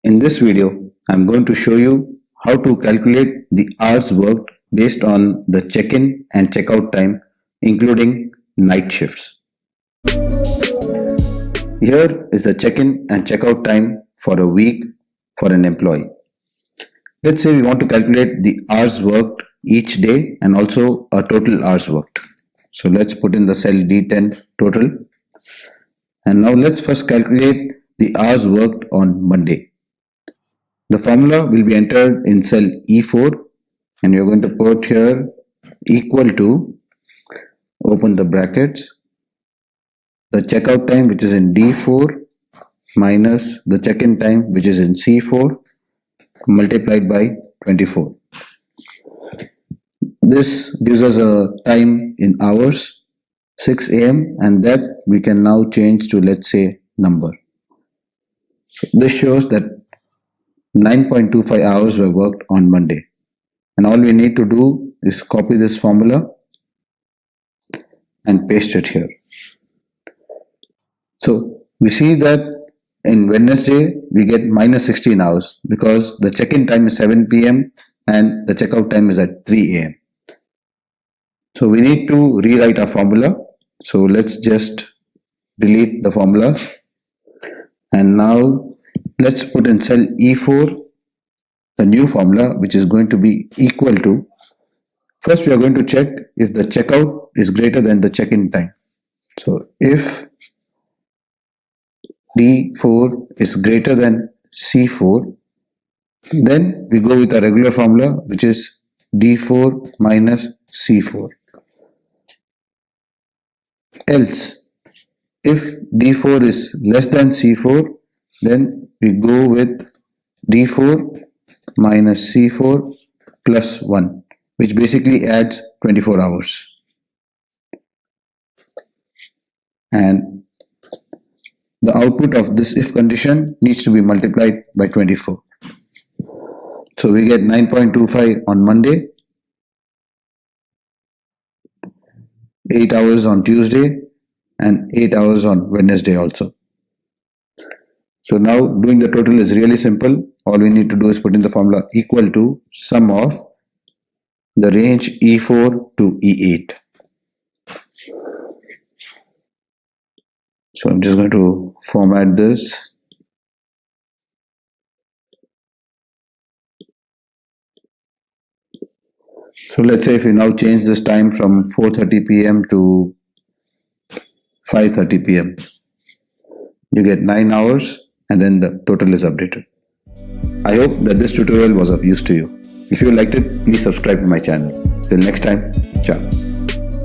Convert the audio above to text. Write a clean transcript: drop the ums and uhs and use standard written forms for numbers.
In this video, I'm going to show you how to calculate the hours worked based on the check-in and check-out time, including night shifts. Here is the check-in and check-out time for a week for an employee. Let's say we want to calculate the hours worked each day and also a total hours worked. So let's put in the cell D10 total. And now let's first calculate the hours worked on Monday. The formula will be entered in cell E4 and you're going to put here equal to, open the brackets, the checkout time which is in D4 minus the check-in time which is in C4 multiplied by 24. This gives us a time in hours, 6 a.m. and that we can now change to, let's say, number. So this shows that 9.25 hours were worked on Monday. And all we need to do is copy this formula and paste it here. So we see that in Wednesday we get minus 16 hours because the check-in time is 7 p.m. and the checkout time is at 3 a.m. So we need to rewrite our formula. So let's just delete the formula. And now let's put in cell E4 the new formula which is going to be equal to, first we are going to check if the checkout is greater than the check-in time. So if D4 is greater than C4, then we go with a regular formula which is D4 minus C4. Else, if D4 is less than C4, then we go with D4 minus C4 plus 1, which basically adds 24 hours. And the output of this if condition needs to be multiplied by 24. So we get 9.25 on Monday, 8 hours on Tuesday, and 8 hours on Wednesday also. So now doing the total is really simple. All we need to do is put in the formula equal to sum of the range E4 to E8. So I'm just going to format this. So let's say if we now change this time from 4:30 p.m. to 5:30 p.m. you get 9 hours and then the total is updated. I hope that this tutorial was of use to you. If you liked it, please subscribe to my channel. Till next time, ciao.